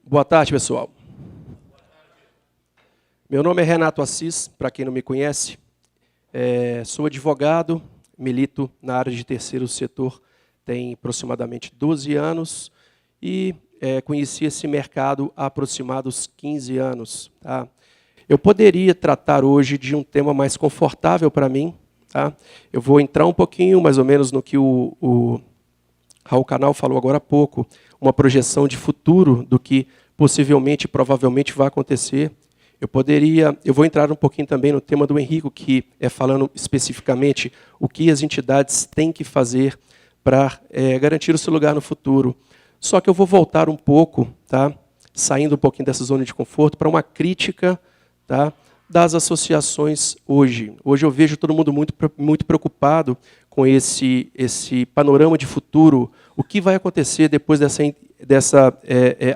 Boa tarde, pessoal. Meu nome é Renato Assis, para quem não me conhece. Sou advogado, milito na área de terceiro setor tem aproximadamente 12 anos e conheci esse mercado há aproximados 15 anos. Tá? Eu poderia tratar hoje de um tema mais confortável para mim. Tá? Eu vou entrar um pouquinho, mais ou menos, no que o Raul Canal falou agora há pouco, uma projeção de futuro do que possivelmente, provavelmente vai acontecer. Eu vou entrar um pouquinho também no tema do Henrico, que é falando especificamente o que as entidades têm que fazer para garantir o seu lugar no futuro. Só que eu vou voltar um pouco, tá, saindo um pouquinho dessa zona de conforto, para uma crítica, tá, das associações hoje. Hoje eu vejo todo mundo muito preocupado com esse panorama de futuro, o que vai acontecer depois dessa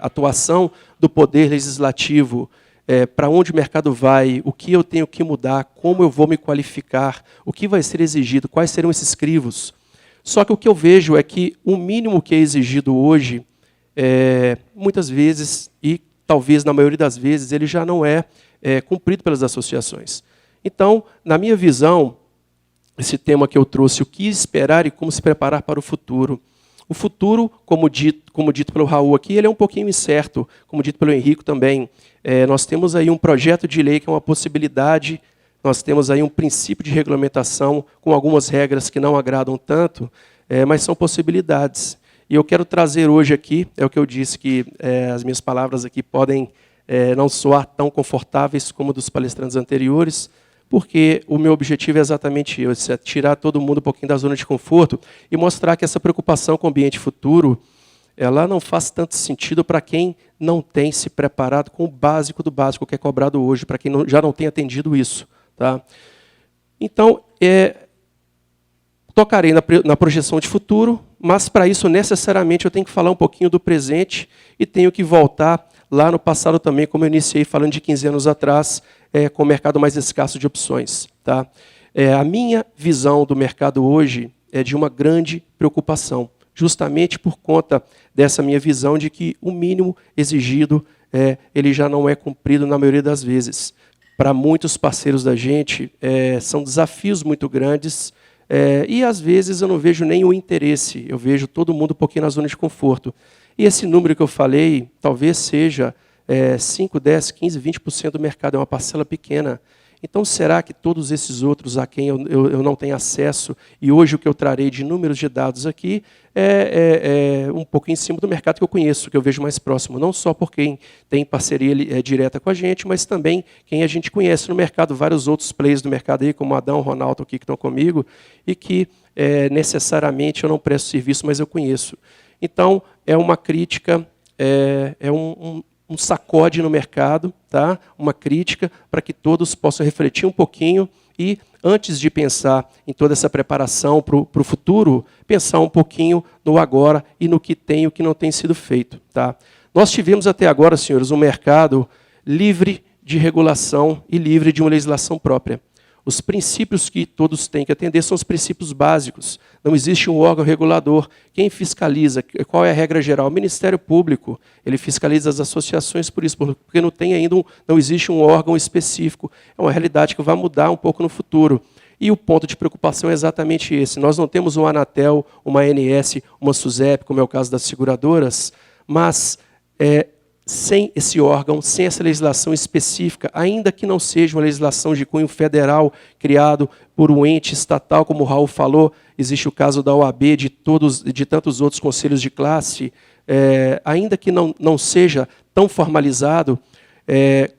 atuação do poder legislativo, para onde o mercado vai, o que eu tenho que mudar, como eu vou me qualificar, o que vai ser exigido, quais serão esses crivos. Só que o que eu vejo é que o mínimo que é exigido hoje, muitas vezes, e talvez na maioria das vezes, ele já não é cumprido pelas associações. Então, na minha visão, esse tema que eu trouxe, o que esperar e como se preparar para o futuro. O futuro, como dito pelo Raul aqui, ele é um pouquinho incerto, como dito pelo Henrico também. Nós temos aí um projeto de lei que é uma possibilidade, nós temos aí um princípio de regulamentação com algumas regras que não agradam tanto, mas são possibilidades. E eu quero trazer hoje aqui, é o que eu disse, que as minhas palavras aqui podem não soar tão confortáveis como dos palestrantes anteriores, porque o meu objetivo é exatamente esse, é tirar todo mundo um pouquinho da zona de conforto e mostrar que essa preocupação com o ambiente futuro, ela não faz tanto sentido para quem não tem se preparado com o básico do básico que é cobrado hoje, para quem já não tem atendido isso. Tá? Então, tocarei na projeção de futuro, mas para isso necessariamente eu tenho que falar um pouquinho do presente e tenho que voltar lá no passado também, como eu iniciei falando de 15 anos atrás, com o mercado mais escasso de opções. Tá? A minha visão do mercado hoje é de uma grande preocupação, justamente por conta dessa minha visão de que o mínimo exigido ele já não é cumprido na maioria das vezes. Para muitos parceiros da gente, são desafios muito grandes, e às vezes eu não vejo nem o interesse, eu vejo todo mundo um pouquinho na zona de conforto. E esse número que eu falei, talvez seja 5, 10, 15, 20% do mercado, é uma parcela pequena. Então, será que todos esses outros a quem eu não tenho acesso, e hoje o que eu trarei de números de dados aqui, é um pouco em cima do mercado que eu conheço, que eu vejo mais próximo, não só por quem tem parceria direta com a gente, mas também quem a gente conhece no mercado, vários outros players do mercado, aí, como Adão, Ronaldo, aqui que estão comigo, e que necessariamente eu não presto serviço, mas eu conheço. Então, é uma crítica, um sacode no mercado, tá? Uma crítica para que todos possam refletir um pouquinho e, antes de pensar em toda essa preparação para o futuro, pensar um pouquinho no agora e no que tem e o que não tem sido feito. Tá? Nós tivemos até agora, senhores, um mercado livre de regulação e livre de uma legislação própria. Os princípios que todos têm que atender são os princípios básicos. Não existe um órgão regulador. Quem fiscaliza? Qual é a regra geral? O Ministério Público, ele fiscaliza as associações por isso, porque não existe um órgão específico. É uma realidade que vai mudar um pouco no futuro. E o ponto de preocupação é exatamente esse. Nós não temos uma Anatel, uma ANS, uma SUSEP, como é o caso das seguradoras, mas sem esse órgão, sem essa legislação específica, ainda que não seja uma legislação de cunho federal criado por um ente estatal, como o Raul falou, existe o caso da OAB, de tantos outros conselhos de classe, ainda que não seja tão formalizado,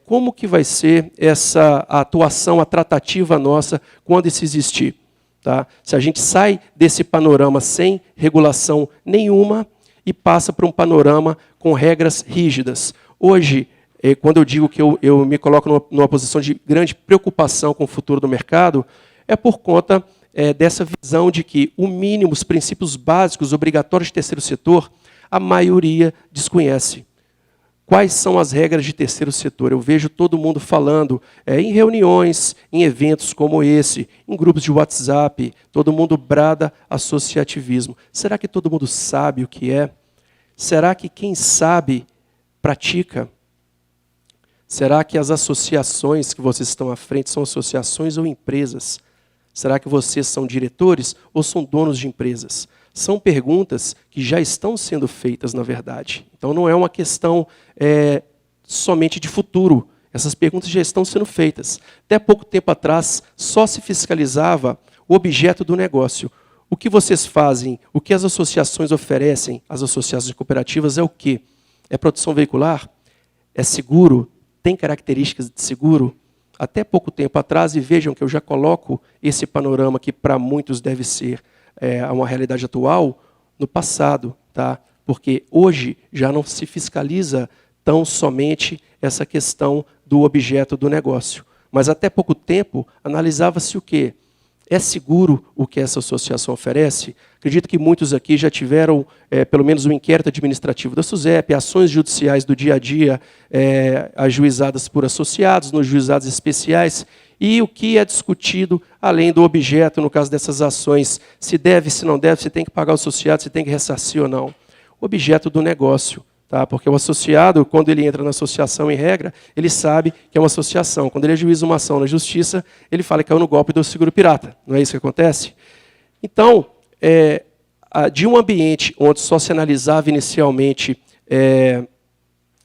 como que vai ser essa atuação, a tratativa nossa, quando isso existir? Tá? Se a gente sai desse panorama sem regulação nenhuma, e passa para um panorama com regras rígidas. Hoje, quando eu digo que eu me coloco numa posição de grande preocupação com o futuro do mercado, é por conta dessa visão de que o mínimo, os princípios básicos obrigatórios de terceiro setor, a maioria desconhece. Quais são as regras de terceiro setor? Eu vejo todo mundo falando em reuniões, em eventos como esse, em grupos de WhatsApp, todo mundo brada associativismo. Será que todo mundo sabe o que é? Será que quem sabe pratica? Será que as associações que vocês estão à frente são associações ou empresas? Será que vocês são diretores ou são donos de empresas? São perguntas que já estão sendo feitas, na verdade. Então, não é uma questão somente de futuro. Essas perguntas já estão sendo feitas. Até pouco tempo atrás, só se fiscalizava o objeto do negócio. O que vocês fazem, o que as associações oferecem, as associações cooperativas, é o quê? É produção veicular? É seguro? Tem características de seguro? Até pouco tempo atrás, e vejam que eu já coloco esse panorama que para muitos deve ser uma realidade atual, no passado, tá? Porque hoje já não se fiscaliza tão somente essa questão do objeto do negócio. Mas até pouco tempo analisava-se o quê? É seguro o que essa associação oferece? Acredito que muitos aqui já tiveram, pelo menos, um inquérito administrativo da SUSEP, ações judiciais do dia a dia, ajuizadas por associados, nos juizados especiais, e o que é discutido, além do objeto, no caso dessas ações, se deve, se não deve, se tem que pagar o associado, se tem que ressarcir ou não. O objeto do negócio. Tá? Porque o associado, quando ele entra na associação, em regra, ele sabe que é uma associação. Quando ele ajuiza uma ação na justiça, ele fala que caiu no golpe do seguro pirata. Não é isso que acontece? Então, de um ambiente onde só se analisava inicialmente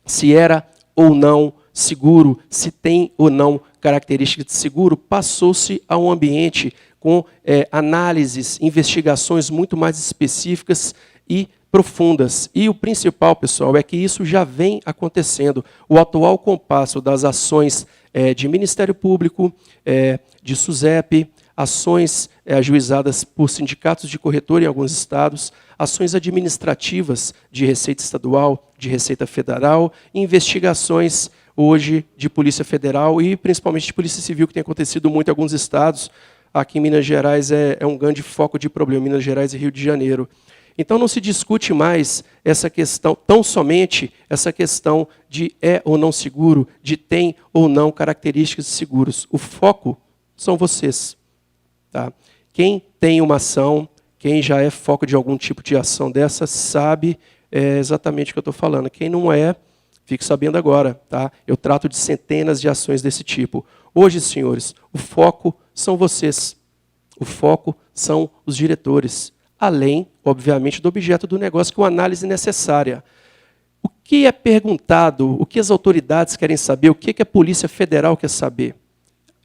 se era ou não seguro, se tem ou não características de seguro, passou-se a um ambiente com análises, investigações muito mais específicas e profundas. E o principal, pessoal, é que isso já vem acontecendo. O atual compasso das ações de Ministério Público, de SUSEP, ações ajuizadas por sindicatos de corretor em alguns estados, ações administrativas de Receita Estadual, de Receita Federal, investigações hoje de Polícia Federal e principalmente de Polícia Civil, que tem acontecido muito em alguns estados. Aqui em Minas Gerais é um grande foco de problema, Minas Gerais e Rio de Janeiro. Então não se discute mais essa questão, tão somente essa questão de ou não seguro, de tem ou não características de seguros. O foco são vocês. Tá? Quem tem uma ação, quem já é foco de algum tipo de ação dessa, sabe exatamente o que eu estou falando. Quem não é, fique sabendo agora. Tá? Eu trato de centenas de ações desse tipo. Hoje, senhores, o foco são vocês. O foco são os diretores. Além, obviamente, do objeto do negócio, que é uma análise necessária. O que é perguntado, o que as autoridades querem saber, o que a Polícia Federal quer saber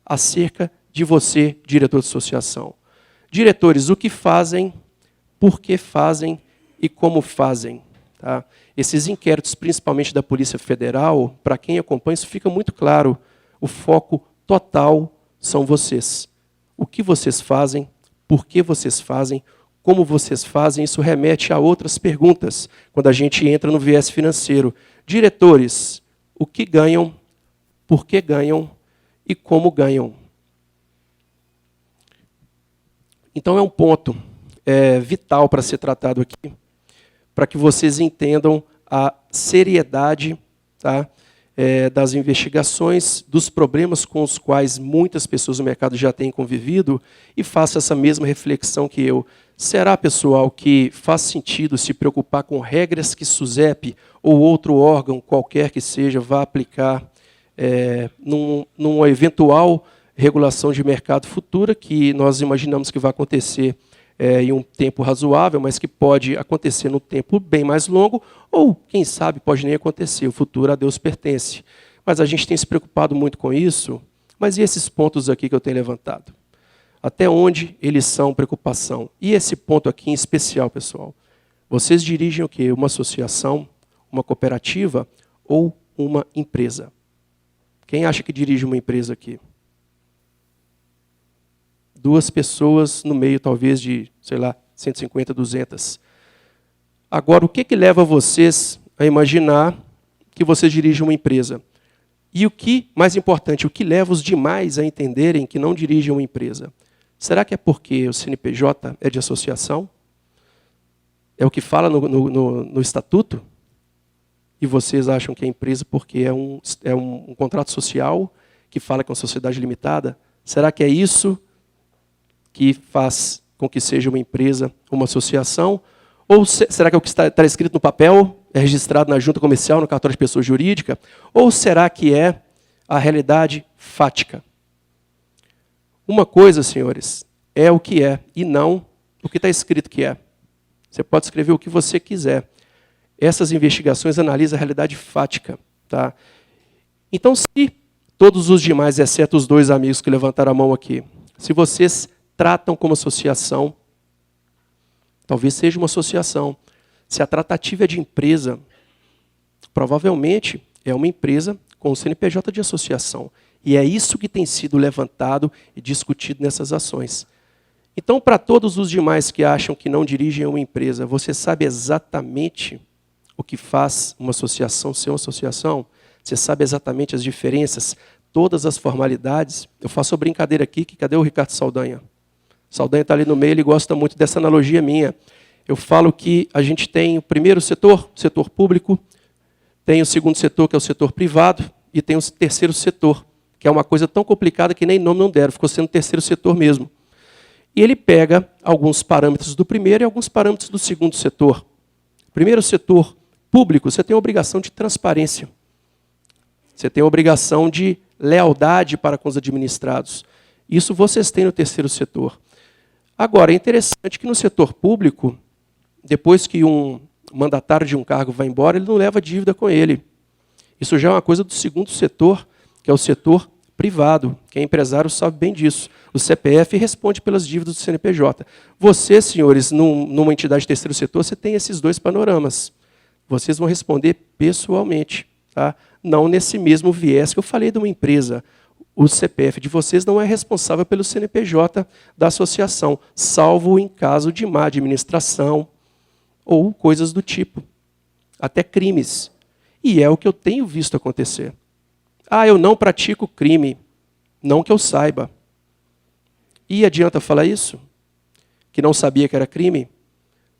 acerca de você, diretor de associação. Diretores, o que fazem, por que fazem e como fazem. Tá? Esses inquéritos, principalmente da Polícia Federal, para quem acompanha, isso fica muito claro. O foco total são vocês. O que vocês fazem, por que vocês fazem, como vocês fazem, isso remete a outras perguntas, quando a gente entra no viés financeiro. Diretores, o que ganham, por que ganham e como ganham. Então é um ponto vital para ser tratado aqui, para que vocês entendam a seriedade, tá, das investigações, dos problemas com os quais muitas pessoas no mercado já têm convivido, e façam essa mesma reflexão que eu. Será, pessoal, que faz sentido se preocupar com regras que SUSEP ou outro órgão, qualquer que seja, vá aplicar numa eventual regulação de mercado futura, que nós imaginamos que vai acontecer em um tempo razoável, mas que pode acontecer num tempo bem mais longo, ou, quem sabe, pode nem acontecer, o futuro a Deus pertence. Mas a gente tem se preocupado muito com isso, mas e esses pontos aqui que eu tenho levantado? Até onde eles são preocupação? E esse ponto aqui em especial, pessoal, vocês dirigem o quê? Uma associação, uma cooperativa ou uma empresa? Quem acha que dirige uma empresa aqui? 2 pessoas no meio, talvez, de, sei lá, 150, 200. Agora, o que leva vocês a imaginar que vocês dirigem uma empresa? E o que, mais importante, o que leva os demais a entenderem que não dirigem uma empresa? Será que é porque o CNPJ é de associação? É o que fala no estatuto? E vocês acham que é empresa porque é um contrato social que fala que é uma sociedade limitada? Será que é isso que faz com que seja uma empresa, uma associação? Ou será que é o que está escrito no papel? é registrado na junta comercial, no cartório de pessoa jurídica, ou será que é a realidade fática? Uma coisa, senhores, é o que é e não o que está escrito que é. Você pode escrever o que você quiser. Essas investigações analisam a realidade fática. Tá? Então, se todos os demais, exceto os dois amigos que levantaram a mão aqui, se vocês tratam como associação, talvez seja uma associação. Se a tratativa é de empresa, provavelmente é uma empresa com o CNPJ de associação. E é isso que tem sido levantado e discutido nessas ações. Então, para todos os demais que acham que não dirigem uma empresa, você sabe exatamente o que faz uma associação ser uma associação? Você sabe exatamente as diferenças, todas as formalidades? Eu faço a brincadeira aqui, que cadê o Ricardo Saldanha? Saldanha está ali no meio, ele gosta muito dessa analogia minha. Eu falo que a gente tem o primeiro setor, o setor público, tem o segundo setor, que é o setor privado, e tem o terceiro setor, que é uma coisa tão complicada que nem nome não deram, ficou sendo o terceiro setor mesmo. E ele pega alguns parâmetros do primeiro e alguns parâmetros do segundo setor. Primeiro setor público, você tem a obrigação de transparência. Você tem a obrigação de lealdade para com os administrados. Isso vocês têm no terceiro setor. Agora, é interessante que no setor público, depois que um mandatário de um cargo vai embora, ele não leva dívida com ele. Isso já é uma coisa do segundo setor, que é o setor privado. Quem é empresário sabe bem disso. O CPF responde pelas dívidas do CNPJ. Vocês, senhores, numa entidade de terceiro setor, você tem esses dois panoramas. Vocês vão responder pessoalmente, tá? Não nesse mesmo viés que eu falei de uma empresa. O CPF de vocês não é responsável pelo CNPJ da associação, salvo em caso de má administração ou coisas do tipo, até crimes. E é o que eu tenho visto acontecer. Ah, eu não pratico crime, não que eu saiba. E adianta falar isso? Que não sabia que era crime?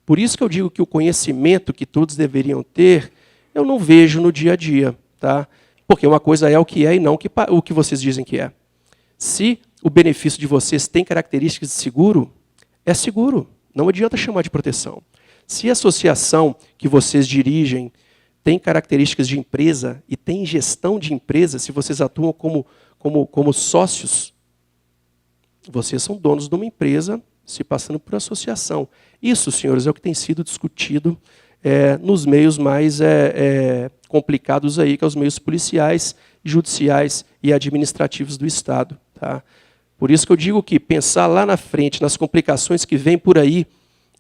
Por isso que eu digo que o conhecimento que todos deveriam ter, eu não vejo no dia a dia. Tá? Porque uma coisa é o que é e não o que vocês dizem que é. Se o benefício de vocês tem características de seguro, é seguro. Não adianta chamar de proteção. Se a associação que vocês dirigem tem características de empresa e tem gestão de empresa, se vocês atuam como sócios, vocês são donos de uma empresa se passando por associação. Isso, senhores, é o que tem sido discutido nos meios mais complicados aí, que é os meios policiais, judiciais e administrativos do Estado. Tá? Por isso que eu digo que pensar lá na frente, nas complicações que vêm por aí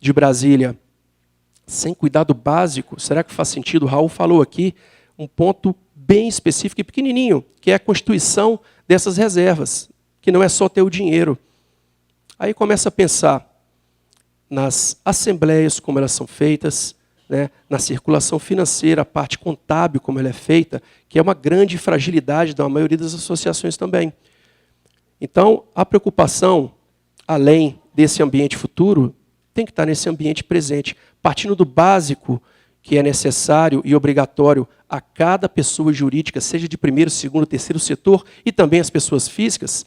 de Brasília, sem cuidado básico, será que faz sentido? O Raul falou aqui um ponto bem específico e pequenininho, que é a constituição dessas reservas, que não é só ter o dinheiro. Aí começa a pensar nas assembleias, como elas são feitas, né, na circulação financeira, a parte contábil, como ela é feita, que é uma grande fragilidade da maioria das associações também. Então, a preocupação, além desse ambiente futuro, tem que estar nesse ambiente presente, partindo do básico que é necessário e obrigatório a cada pessoa jurídica, seja de primeiro, segundo, terceiro setor, e também as pessoas físicas,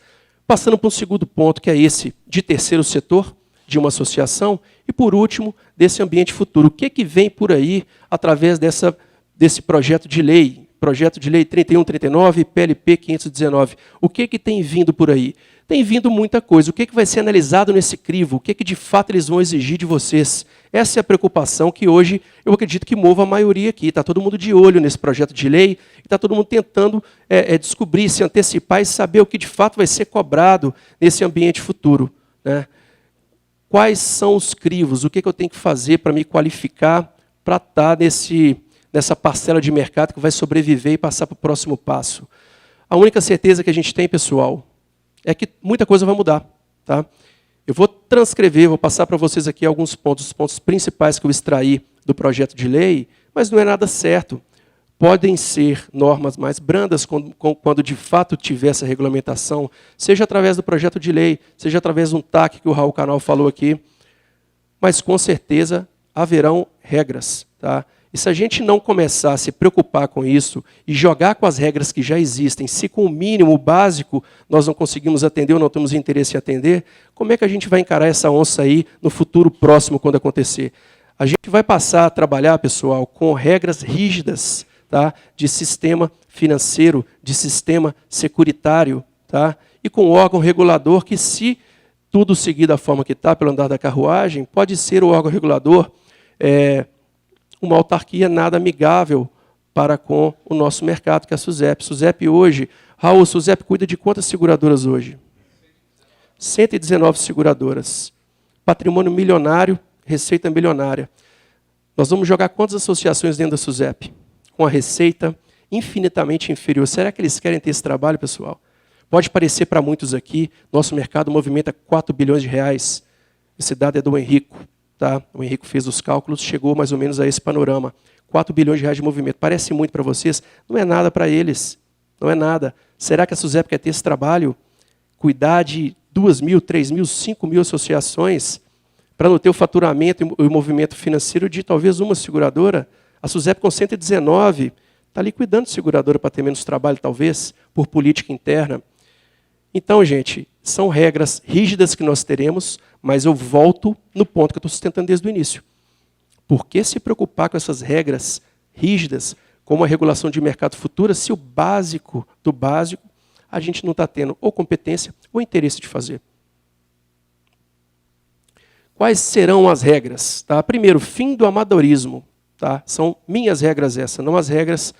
passando para um segundo ponto, que é esse de terceiro setor, de uma associação, e, por último, desse ambiente futuro. O que vem por aí através desse projeto de lei 3139 e PLP 519? O que tem vindo por aí? Tem vindo muita coisa. O que vai ser analisado nesse crivo? O que de fato eles vão exigir de vocês? Essa é a preocupação que hoje eu acredito que mova a maioria aqui. Está todo mundo de olho nesse projeto de lei, está todo mundo tentando descobrir, se antecipar e saber o que de fato vai ser cobrado nesse ambiente futuro, né? Quais são os crivos? O que eu tenho que fazer para me qualificar para estar nessa parcela de mercado que vai sobreviver e passar para o próximo passo? A única certeza que a gente tem, pessoal, é que muita coisa vai mudar. Tá? Eu vou transcrever, vou passar para vocês aqui alguns pontos, os pontos principais que eu extraí do projeto de lei, mas não é nada certo. Podem ser normas mais brandas quando de fato tiver essa regulamentação, seja através do projeto de lei, seja através de um TAC que o Raul Canal falou aqui, mas com certeza haverão regras. Tá? E se a gente não começar a se preocupar com isso e jogar com as regras que já existem, se com o mínimo, o básico, nós não conseguimos atender ou não temos interesse em atender, como é que a gente vai encarar essa onça aí no futuro próximo, quando acontecer? A gente vai passar a trabalhar, pessoal, com regras rígidas, tá? De sistema financeiro, de sistema securitário, tá? E com um órgão regulador que, se tudo seguir da forma que está, pelo andar da carruagem, pode ser o órgão regulador uma autarquia nada amigável para com o nosso mercado, que é a SUSEP. SUSEP hoje, Raul, SUSEP cuida de quantas seguradoras hoje? 119 seguradoras. Patrimônio milionário, receita milionária. Nós vamos jogar quantas associações dentro da SUSEP? Com a receita infinitamente inferior. Será que eles querem ter esse trabalho, pessoal? Pode parecer para muitos aqui, nosso mercado movimenta 4 bilhões de reais. Esse dado é do Henrico. Tá? O Henrico fez os cálculos, chegou mais ou menos a esse panorama. 4 bilhões de reais de movimento. Parece muito para vocês? Não é nada para eles. Não é nada. Será que a SUSEP quer ter esse trabalho? Cuidar de 2.000, 3.000, 5.000 associações para não ter o faturamento e o movimento financeiro de talvez uma seguradora? A SUSEP com 119 está ali cuidando de seguradora para ter menos trabalho, talvez, por política interna. Então, gente, são regras rígidas que nós teremos, mas eu volto no ponto que eu estou sustentando desde o início. Por que se preocupar com essas regras rígidas, como a regulação de mercado futura, se o básico do básico a gente não está tendo ou competência ou interesse de fazer? Quais serão as regras? Tá? Primeiro, fim do amadorismo. Tá? São minhas regras essas, não as regras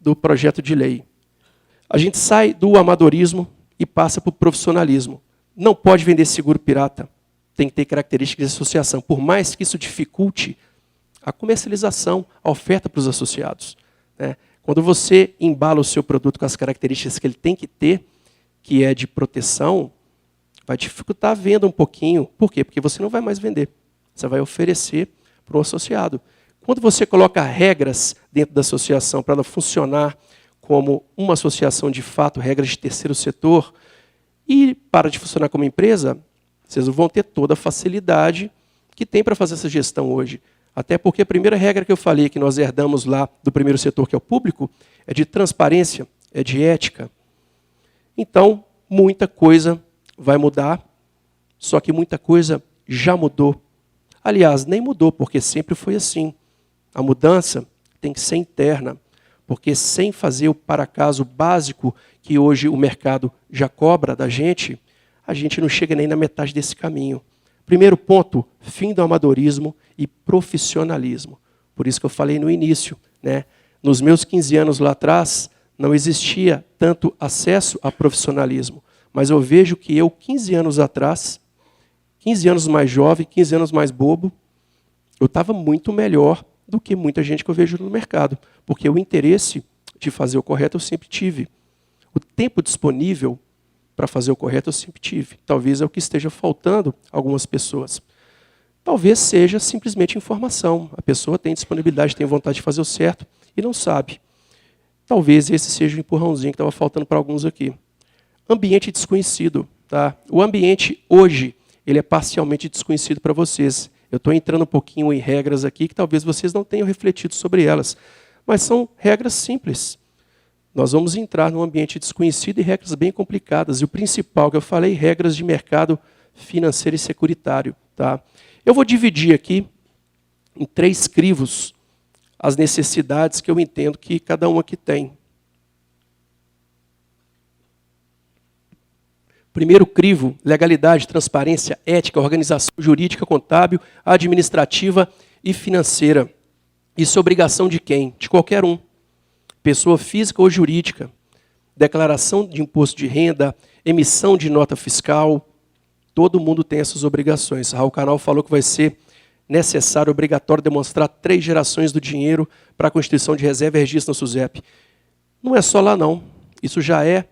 do projeto de lei. A gente sai do amadorismo e passa para o profissionalismo. Não pode vender seguro pirata. Tem que ter características de associação. Por mais que isso dificulte a comercialização, a oferta para os associados. Né? Quando você embala o seu produto com as características que ele tem que ter, que é de proteção, vai dificultar a venda um pouquinho. Por quê? Porque você não vai mais vender. Você vai oferecer para o associado. Quando você coloca regras dentro da associação para ela funcionar como uma associação de fato, regras de terceiro setor, e para de funcionar como empresa, vocês vão ter toda a facilidade que tem para fazer essa gestão hoje. Até porque a primeira regra que eu falei, que nós herdamos lá do primeiro setor, que é o público, é de transparência, é de ética. Então, muita coisa vai mudar, só que muita coisa já mudou. Aliás, nem mudou, porque sempre foi assim. A mudança tem que ser interna. Porque sem fazer o para-caso básico que hoje o mercado já cobra da gente, a gente não chega nem na metade desse caminho. Primeiro ponto, fim do amadorismo e profissionalismo. Por isso que eu falei no início, né? Nos meus 15 anos lá atrás, não existia tanto acesso a profissionalismo. Mas eu vejo que eu, 15 anos atrás, 15 anos mais jovem, 15 anos mais bobo, eu estava muito melhor do que muita gente que eu vejo no mercado. Porque o interesse de fazer o correto eu sempre tive. O tempo disponível para fazer o correto eu sempre tive. Talvez é o que esteja faltando a algumas pessoas. Talvez seja simplesmente informação. A pessoa tem disponibilidade, tem vontade de fazer o certo e não sabe. Talvez esse seja o empurrãozinho que estava faltando para alguns aqui. Ambiente desconhecido. Tá? O ambiente hoje ele é parcialmente desconhecido para vocês. Eu estou entrando um pouquinho em regras aqui que talvez vocês não tenham refletido sobre elas. Mas são regras simples. Nós vamos entrar num ambiente desconhecido e regras bem complicadas. E o principal que eu falei, regras de mercado financeiro e securitário. Tá? Eu vou dividir aqui em 3 crivos as necessidades que eu entendo que cada um aqui tem. Primeiro crivo, legalidade, transparência, ética, organização jurídica, contábil, administrativa e financeira. Isso é obrigação de quem? De qualquer um. Pessoa física ou jurídica. Declaração de imposto de renda, emissão de nota fiscal. Todo mundo tem essas obrigações. Raul Canal falou que vai ser necessário, obrigatório, demonstrar 3 gerações do dinheiro para a constituição de reserva e registro na SUSEP. Não é só lá, não. Isso já é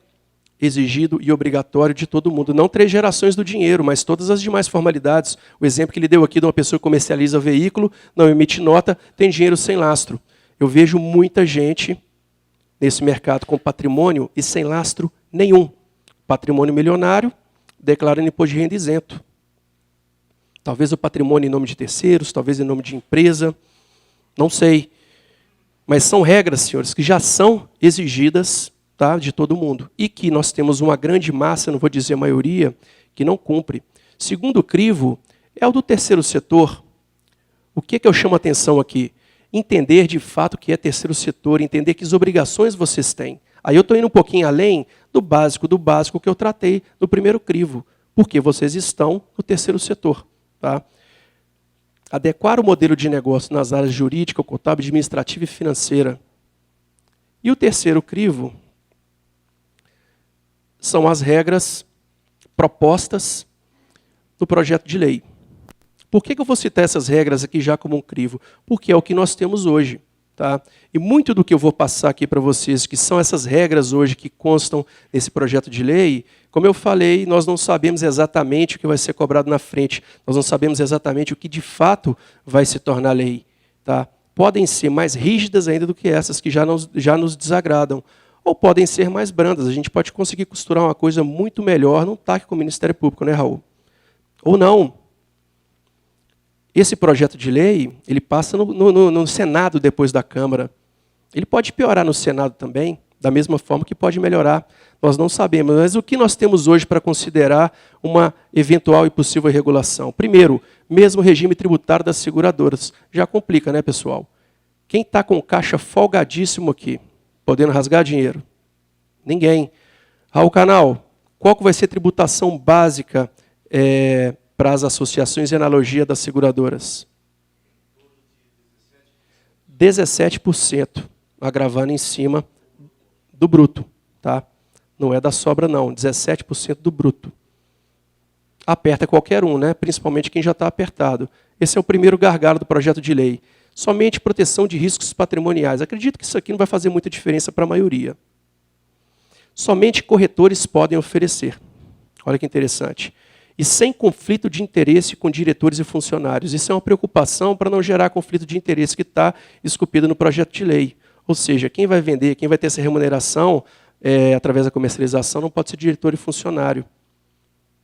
exigido e obrigatório de todo mundo. Não 3 gerações do dinheiro, mas todas as demais formalidades. O exemplo que ele deu aqui de uma pessoa que comercializa veículo, não emite nota, tem dinheiro sem lastro. Eu vejo muita gente nesse mercado com patrimônio e sem lastro nenhum. Patrimônio milionário, declarando imposto de renda isento. Talvez o patrimônio em nome de terceiros, talvez em nome de empresa, não sei. Mas são regras, senhores, que já são exigidas, tá, de todo mundo. E que nós temos uma grande massa, não vou dizer a maioria, que não cumpre. Segundo crivo é o do terceiro setor. O que eu chamo a atenção aqui? Entender de fato o que é terceiro setor, entender que obrigações vocês têm. Aí eu estou indo um pouquinho além do básico que eu tratei no primeiro crivo, porque vocês estão no terceiro setor. Tá? Adequar o modelo de negócio nas áreas jurídica, contábil, administrativa e financeira. E o terceiro crivo são as regras propostas no projeto de lei. Por que eu vou citar essas regras aqui já como um crivo? Porque é o que nós temos hoje. Tá? E muito do que eu vou passar aqui para vocês, que são essas regras hoje que constam nesse projeto de lei, como eu falei, nós não sabemos exatamente o que vai ser cobrado na frente, nós não sabemos exatamente o que de fato vai se tornar lei. Tá? Podem ser mais rígidas ainda do que essas que já nos desagradam, ou podem ser mais brandas. A gente pode conseguir costurar uma coisa muito melhor num TAC com o Ministério Público, né, Raul? Ou não. Esse projeto de lei, ele passa no Senado depois da Câmara. Ele pode piorar no Senado também, da mesma forma que pode melhorar. Nós não sabemos. Mas o que nós temos hoje para considerar uma eventual e possível regulação? Primeiro, mesmo regime tributário das seguradoras. Já complica, né, pessoal? Quem está com caixa folgadíssimo aqui, podendo rasgar dinheiro? Ninguém. Raul Canal, qual que vai ser a tributação básica para as associações e analogia das seguradoras? 17%, agravando em cima do bruto. Tá? Não é da sobra, não. 17% do bruto. Aperta qualquer um, né? Principalmente quem já está apertado. Esse é o primeiro gargalo do projeto de lei. Somente proteção de riscos patrimoniais. Acredito que isso aqui não vai fazer muita diferença para a maioria. Somente corretores podem oferecer. Olha que interessante. E sem conflito de interesse com diretores e funcionários. Isso é uma preocupação para não gerar conflito de interesse que está esculpido no projeto de lei. Ou seja, quem vai vender, quem vai ter essa remuneração através da comercialização não pode ser diretor e funcionário.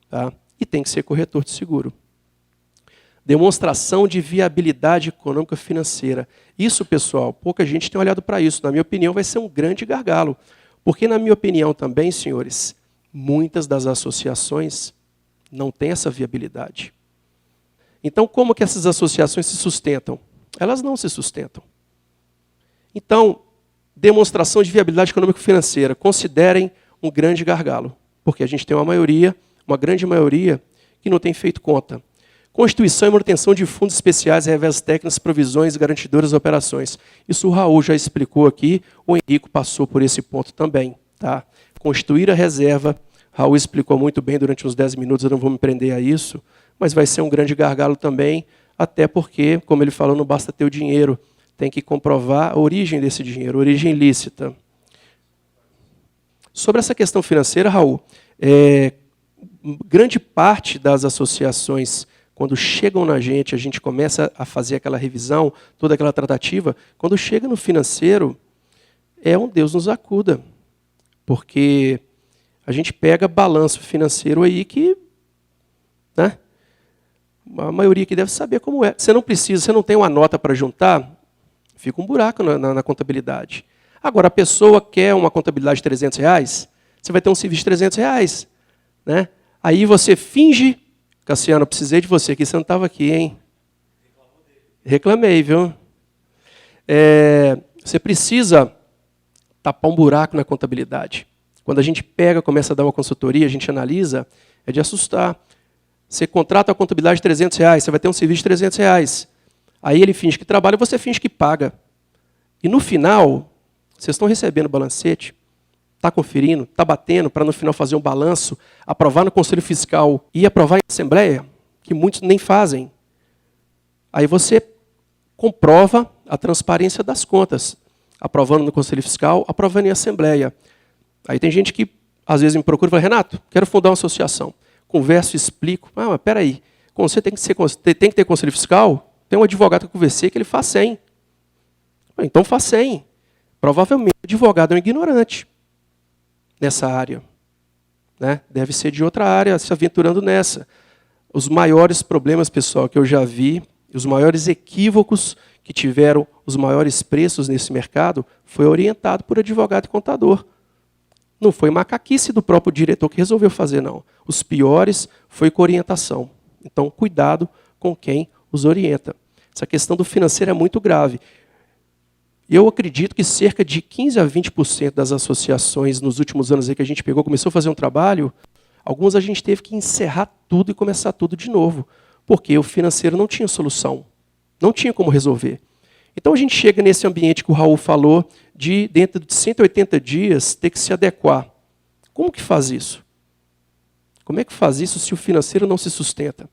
Tá? E tem que ser corretor de seguro. Demonstração de viabilidade econômica financeira. Isso, pessoal, pouca gente tem olhado para isso. Na minha opinião, vai ser um grande gargalo. Porque, na minha opinião também, senhores, muitas das associações não têm essa viabilidade. Então, como que essas associações se sustentam? Elas não se sustentam. Então, demonstração de viabilidade econômico-financeira. Considerem um grande gargalo. Porque a gente tem uma grande maioria, que não tem feito conta. Constituição e manutenção de fundos especiais, reservas técnicas, provisões, garantidoras, operações. Isso o Raul já explicou aqui, o Henrico passou por esse ponto também. Tá? Constituir a reserva, Raul explicou muito bem durante uns 10 minutos, eu não vou me prender a isso, mas vai ser um grande gargalo também, até porque, como ele falou, não basta ter o dinheiro, tem que comprovar a origem desse dinheiro, a origem lícita. Sobre essa questão financeira, Raul, grande parte das associações, quando chegam na gente, a gente começa a fazer aquela revisão, toda aquela tratativa, quando chega no financeiro, é um Deus nos acuda. Porque a gente pega balanço financeiro aí que, né, a maioria que deve saber como é. Você não precisa, você não tem uma nota para juntar, fica um buraco na contabilidade. Agora, a pessoa quer uma contabilidade de R$300, você vai ter um serviço de R$300. Né? Aí você finge, Cassiano, eu precisei de você aqui, você não estava aqui, hein? Reclamei, viu? Você precisa tapar um buraco na contabilidade. Quando a gente pega, começa a dar uma consultoria, a gente analisa, é de assustar. Você contrata a contabilidade de R$300, você vai ter um serviço de R$300. Aí ele finge que trabalha e você finge que paga. E no final, vocês estão recebendo o balancete, está conferindo, está batendo, para no final fazer um balanço, aprovar no Conselho Fiscal e aprovar em Assembleia, que muitos nem fazem. Aí você comprova a transparência das contas, aprovando no Conselho Fiscal, aprovando em Assembleia. Aí tem gente que, às vezes, me procura e fala, Renato, quero fundar uma associação. Converso, explico. Ah, mas espera aí, você tem que ter Conselho Fiscal? Tem um advogado que eu conversei que ele faz 100. Então faz 100. Provavelmente o advogado é um ignorante nessa área. Né? Deve ser de outra área, se aventurando nessa. Os maiores problemas, pessoal, que eu já vi, os maiores equívocos que tiveram os maiores preços nesse mercado, foi orientado por advogado e contador. Não foi macaquice do próprio diretor que resolveu fazer, não. Os piores foi com orientação. Então, cuidado com quem os orienta. Essa questão do financeiro é muito grave. Eu acredito que cerca de 15% a 20% das associações nos últimos anos aí que a gente pegou, começou a fazer um trabalho, algumas a gente teve que encerrar tudo e começar tudo de novo, porque o financeiro não tinha solução, não tinha como resolver. Então a gente chega nesse ambiente que o Raul falou, de dentro de 180 dias ter que se adequar. Como que faz isso? Como é que faz isso se o financeiro não se sustenta?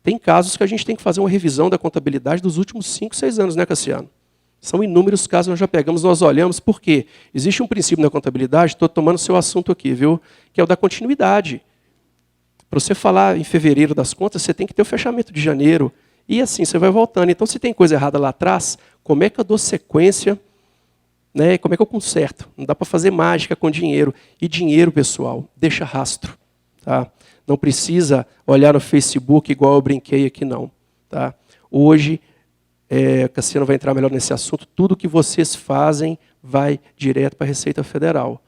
Tem casos que a gente tem que fazer uma revisão da contabilidade dos últimos 5, 6 anos, né, Cassiano? São inúmeros casos que nós já pegamos, nós olhamos, por quê? Existe um princípio na contabilidade, estou tomando seu assunto aqui, viu? Que é o da continuidade. Para você falar em fevereiro das contas, você tem que ter o fechamento de janeiro. E assim, você vai voltando. Então, se tem coisa errada lá atrás, como é que eu dou sequência? Né? Como é que eu conserto? Não dá para fazer mágica com dinheiro. E dinheiro, pessoal, deixa rastro. Tá? Não precisa olhar no Facebook igual eu brinquei aqui, não. Tá? Hoje, Cassiano vai entrar melhor nesse assunto, tudo que vocês fazem vai direto para a Receita Federal.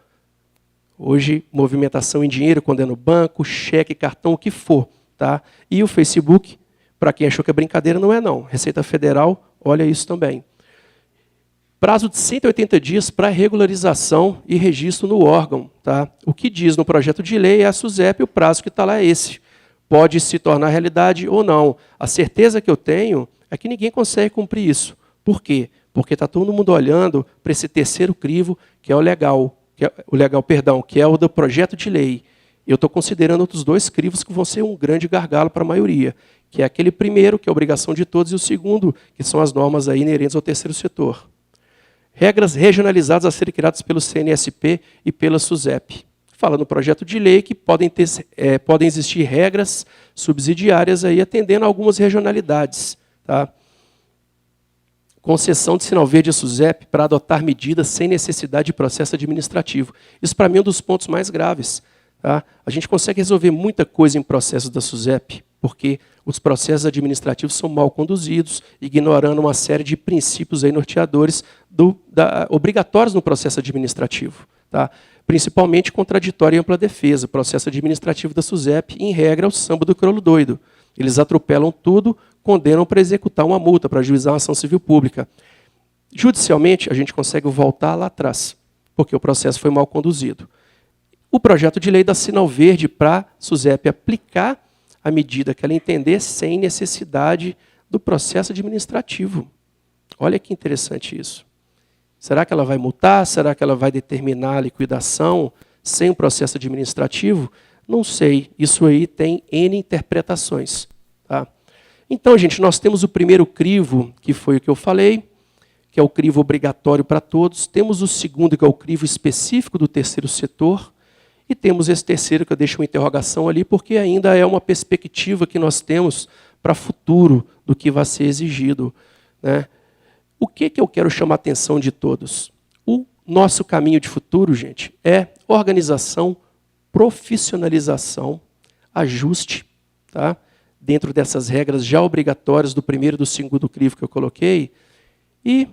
Hoje, movimentação em dinheiro, quando é no banco, cheque, cartão, o que for. Tá? E o Facebook, para quem achou que é brincadeira, não é não. Receita Federal, olha isso também. Prazo de 180 dias para regularização e registro no órgão. Tá? O que diz no projeto de lei é a SUSEP, o prazo que está lá é esse. Pode se tornar realidade ou não. A certeza que eu tenho é que ninguém consegue cumprir isso. Por quê? Porque está todo mundo olhando para esse terceiro crivo, que é o legal, que é o do projeto de lei. Eu estou considerando outros 2 crivos que vão ser um grande gargalo para a maioria, que é aquele primeiro, que é a obrigação de todos, e o segundo, que são as normas aí inerentes ao terceiro setor. Regras regionalizadas a serem criadas pelo CNSP e pela SUSEP. Fala no projeto de lei que podem existir regras subsidiárias aí, atendendo a algumas regionalidades. Tá? Concessão de sinal verde à SUSEP para adotar medidas sem necessidade de processo administrativo. Isso, para mim, é um dos pontos mais graves. Tá? A gente consegue resolver muita coisa em processos da SUSEP, porque os processos administrativos são mal conduzidos, ignorando uma série de princípios aí norteadores obrigatórios no processo administrativo. Tá? Principalmente contraditória e ampla defesa. O processo administrativo da SUSEP, em regra, é o samba do crioulo doido. Eles atropelam tudo, condenam para executar uma multa, para ajuizar uma ação civil pública. Judicialmente, a gente consegue voltar lá atrás, porque o processo foi mal conduzido. O projeto de lei dá sinal verde para a SUSEP aplicar a medida que ela entender sem necessidade do processo administrativo. Olha que interessante isso. Será que ela vai multar? Será que ela vai determinar a liquidação sem um processo administrativo? Não sei. Isso aí tem N interpretações. Tá? Então, gente, nós temos o primeiro crivo, que foi o que eu falei, que é o crivo obrigatório para todos. Temos o segundo, que é o crivo específico do terceiro setor. E temos esse terceiro, que eu deixo uma interrogação ali, porque ainda é uma perspectiva que nós temos para o futuro do que vai ser exigido. Né? O que eu quero chamar a atenção de todos? O nosso caminho de futuro, gente, é organização, profissionalização, ajuste, tá? Dentro dessas regras já obrigatórias do primeiro e do segundo crivo que eu coloquei, e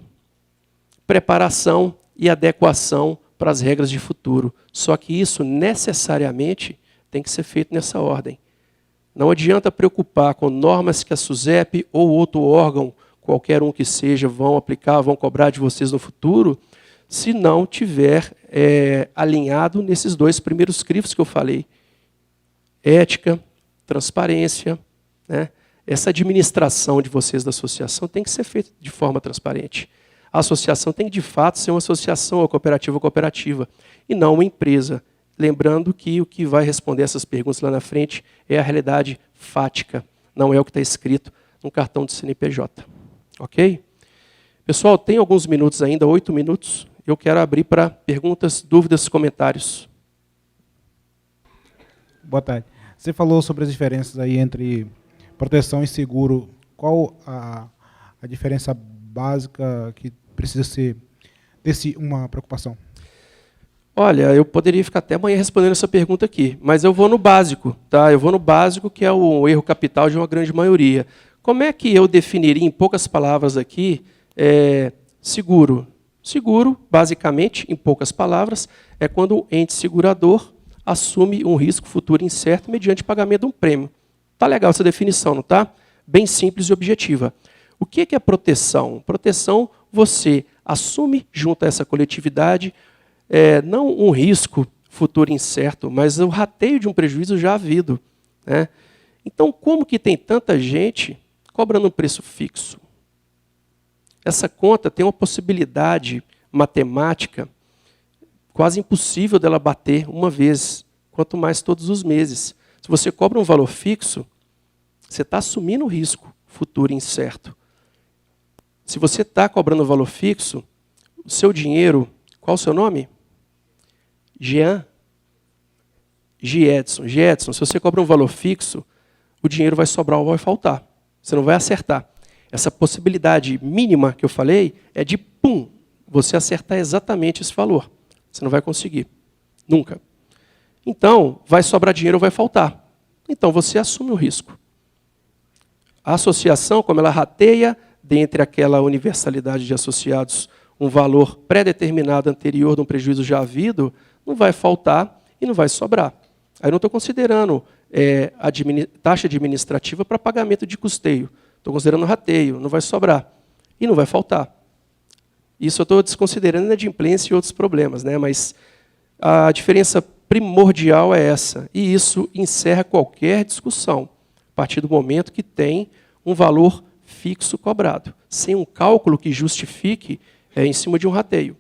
preparação e adequação para as regras de futuro. Só que isso necessariamente tem que ser feito nessa ordem. Não adianta preocupar com normas que a SUSEP ou outro órgão, qualquer um que seja, vão aplicar, vão cobrar de vocês no futuro, se não tiver alinhado nesses 2 primeiros crivos que eu falei. Ética, transparência. Né? Essa administração de vocês da associação tem que ser feita de forma transparente. A associação tem que, de fato, ser uma associação ou cooperativa, e não uma empresa. Lembrando que o que vai responder essas perguntas lá na frente é a realidade fática, não é o que está escrito no cartão de CNPJ. Ok? Pessoal, tem alguns minutos ainda, 8 minutos. Eu quero abrir para perguntas, dúvidas, comentários. Boa tarde. Você falou sobre as diferenças aí entre proteção e seguro. Qual a diferença básica que precisa ser uma preocupação? Olha, eu poderia ficar até amanhã respondendo essa pergunta aqui, mas eu vou no básico, tá? Eu vou no básico, que é o erro capital de uma grande maioria. Como é que eu definiria, em poucas palavras aqui, seguro? Seguro, basicamente, em poucas palavras, é quando o ente segurador assume um risco futuro incerto mediante pagamento de um prêmio. Tá legal essa definição, não tá? Bem simples e objetiva. O que é proteção? Proteção, você assume junto a essa coletividade não um risco futuro incerto, mas o rateio de um prejuízo já havido, né? Então, como que tem tanta gente cobrando um preço fixo? Essa conta tem uma possibilidade matemática quase impossível dela bater uma vez, quanto mais todos os meses. Se você cobra um valor fixo, você está assumindo o risco futuro incerto. Se você está cobrando um valor fixo, o seu dinheiro, qual o seu nome? Giedson. Giedson, se você cobra um valor fixo, o dinheiro vai sobrar ou vai faltar. Você não vai acertar. Essa possibilidade mínima que eu falei é de, pum, você acertar exatamente esse valor. Você não vai conseguir. Nunca. Então, vai sobrar dinheiro ou vai faltar. Então, você assume o risco. A associação, como ela rateia, dentre aquela universalidade de associados, um valor pré-determinado anterior de um prejuízo já havido, não vai faltar e não vai sobrar. Aí não estou considerando taxa administrativa para pagamento de custeio. Estou considerando rateio, não vai sobrar. E não vai faltar. Isso eu estou desconsiderando inadimplência e outros problemas, né? Mas a diferença primordial é essa. E isso encerra qualquer discussão, a partir do momento que tem um valor fixo cobrado, sem um cálculo que justifique em cima de um rateio.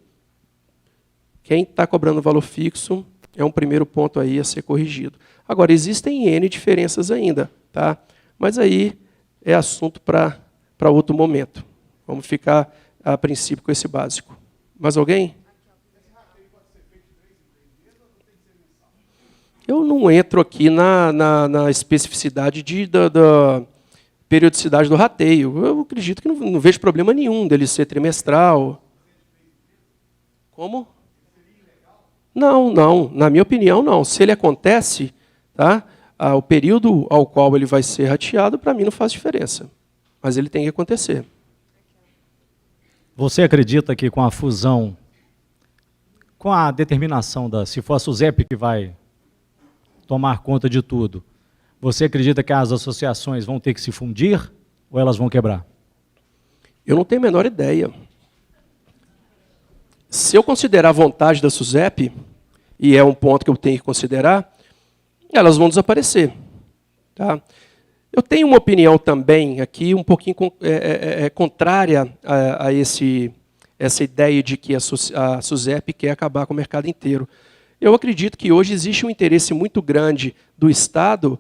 Quem está cobrando valor fixo é um primeiro ponto aí a ser corrigido. Agora, existem N diferenças ainda, tá? Mas aí é assunto para outro momento. Vamos ficar, a princípio, com esse básico. Mais alguém? Eu não entro aqui na especificidade da periodicidade do rateio. Eu acredito que não vejo problema nenhum dele ser trimestral. Como? Não. Na minha opinião, não. Se ele acontece, tá? O período ao qual ele vai ser rateado, para mim, não faz diferença. Mas ele tem que acontecer. Você acredita que com a fusão, com a determinação se for a SUSEP que vai tomar conta de tudo, você acredita que as associações vão ter que se fundir ou elas vão quebrar? Eu não tenho a menor ideia. Se eu considerar a vontade da SUSEP, e é um ponto que eu tenho que considerar, elas vão desaparecer. Tá? Eu tenho uma opinião também aqui um pouquinho contrária a essa ideia de que a SUSEP quer acabar com o mercado inteiro. Eu acredito que hoje existe um interesse muito grande do Estado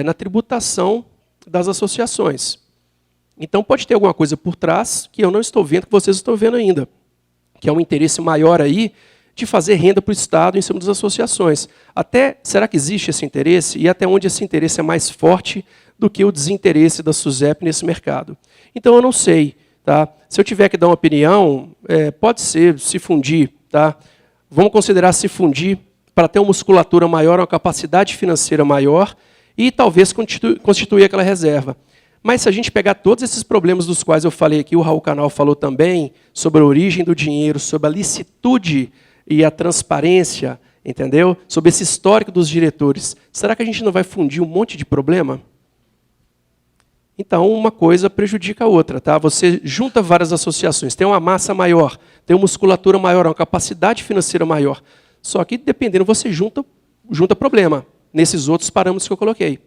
na tributação das associações. Então pode ter alguma coisa por trás que eu não estou vendo, que vocês estão vendo ainda, que é um interesse maior aí de fazer renda para o Estado em cima das associações. Será que existe esse interesse? E até onde esse interesse é mais forte do que o desinteresse da SUSEP nesse mercado? Então, eu não sei. Tá? Se eu tiver que dar uma opinião, pode ser se fundir. Tá? Vamos considerar se fundir para ter uma musculatura maior, uma capacidade financeira maior e talvez constituir aquela reserva. Mas se a gente pegar todos esses problemas dos quais eu falei aqui, o Raul Canal falou também, sobre a origem do dinheiro, sobre a licitude e a transparência, entendeu? Sobre esse histórico dos diretores. Será que a gente não vai fundir um monte de problema? Então, uma coisa prejudica a outra. Tá? Você junta várias associações, tem uma massa maior, tem uma musculatura maior, uma capacidade financeira maior. Só que, dependendo, você junta problema, nesses outros parâmetros que eu coloquei.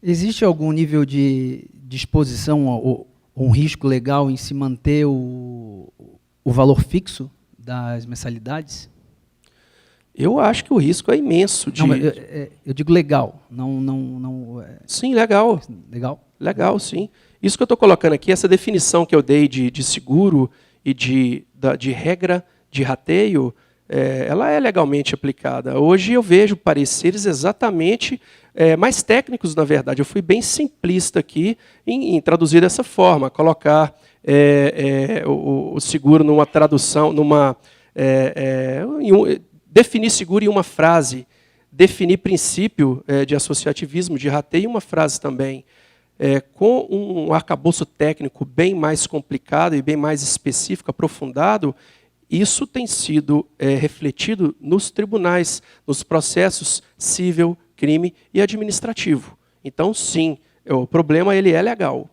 Existe algum nível de exposição ou um risco legal em se manter o valor fixo das mensalidades? Eu acho que o risco é imenso. Eu digo legal. Sim, legal. Legal? Legal, sim. Isso que eu estou colocando aqui, essa definição que eu dei de seguro e de regra de rateio, ela é legalmente aplicada. Hoje eu vejo pareceres exatamente mais técnicos, na verdade. Eu fui bem simplista aqui em traduzir dessa forma, colocar o seguro numa tradução, definir seguro em uma frase, definir princípio de associativismo, de rateio em uma frase também. Com um arcabouço técnico bem mais complicado e bem mais específico, aprofundado, isso tem sido refletido nos tribunais, nos processos civil, crime e administrativo. Então, sim, o problema ele é legal.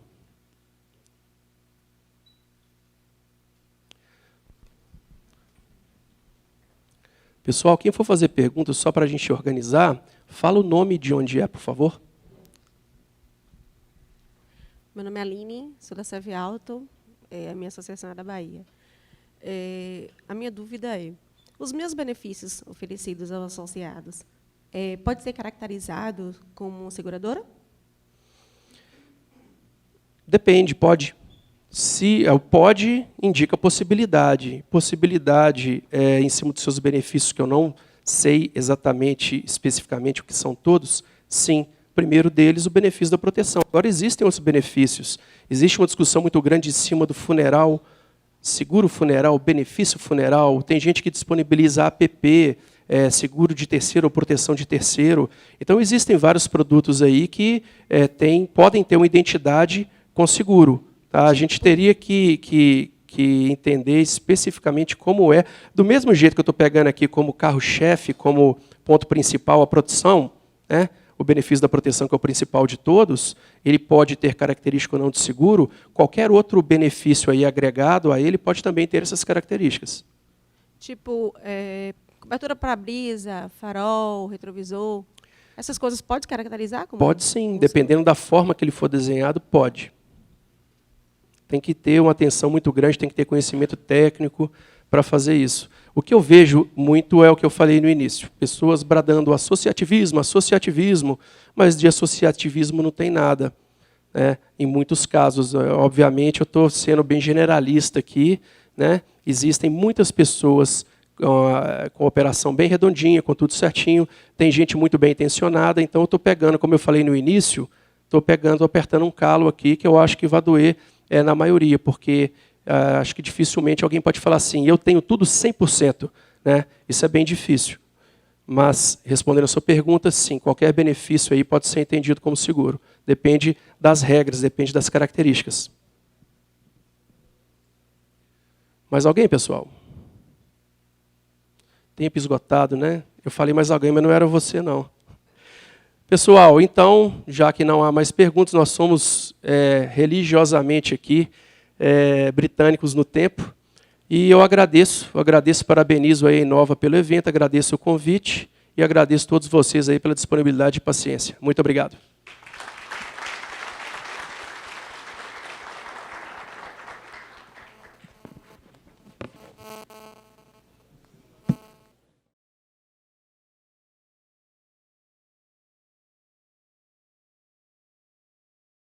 Pessoal, quem for fazer perguntas, só para a gente organizar, fala o nome de onde é, por favor. Meu nome é Aline, sou da Seve Alto, a minha associação é da Bahia. A minha dúvida é, os meus benefícios oferecidos aos associados, pode ser caracterizado como seguradora? Depende, pode. Se o pode, indica possibilidade. Possibilidade em cima dos seus benefícios, que eu não sei exatamente, especificamente, o que são todos, sim. Primeiro deles, o benefício da proteção. Agora, existem outros benefícios. Existe uma discussão muito grande em cima do funeral, seguro funeral, benefício funeral. Tem gente que disponibiliza APP, seguro de terceiro ou proteção de terceiro. Então, existem vários produtos aí que podem ter uma identidade com seguro. Tá? A gente teria que entender especificamente como é. Do mesmo jeito que eu estou pegando aqui como carro-chefe, como ponto principal a proteção, né? O benefício da proteção, que é o principal de todos, ele pode ter característica ou não de seguro, qualquer outro benefício aí agregado a ele pode também ter essas características. Tipo, cobertura para-brisa, farol, retrovisor, essas coisas pode caracterizar como? Pode sim, dependendo da forma que ele for desenhado, pode. Tem que ter uma atenção muito grande, tem que ter conhecimento técnico para fazer isso. O que eu vejo muito é o que eu falei no início. Pessoas bradando associativismo, associativismo, mas de associativismo não tem nada. Né? Em muitos casos, obviamente, eu estou sendo bem generalista aqui. Né? Existem muitas pessoas com operação bem redondinha, com tudo certinho. Tem gente muito bem intencionada, então eu estou pegando, como eu falei no início, estou apertando um calo aqui que eu acho que vai doer na maioria, porque acho que dificilmente alguém pode falar assim, eu tenho tudo 100%. Né? Isso é bem difícil. Mas, respondendo a sua pergunta, sim, qualquer benefício aí pode ser entendido como seguro. Depende das regras, depende das características. Mais alguém, pessoal? Tempo esgotado, né? Eu falei mais alguém, mas não era você, não. Pessoal, então, já que não há mais perguntas, nós somos religiosamente aqui, britânicos no tempo, e eu agradeço, parabenizo a Inova pelo evento, agradeço o convite e agradeço a todos vocês aí pela disponibilidade e paciência. Muito obrigado.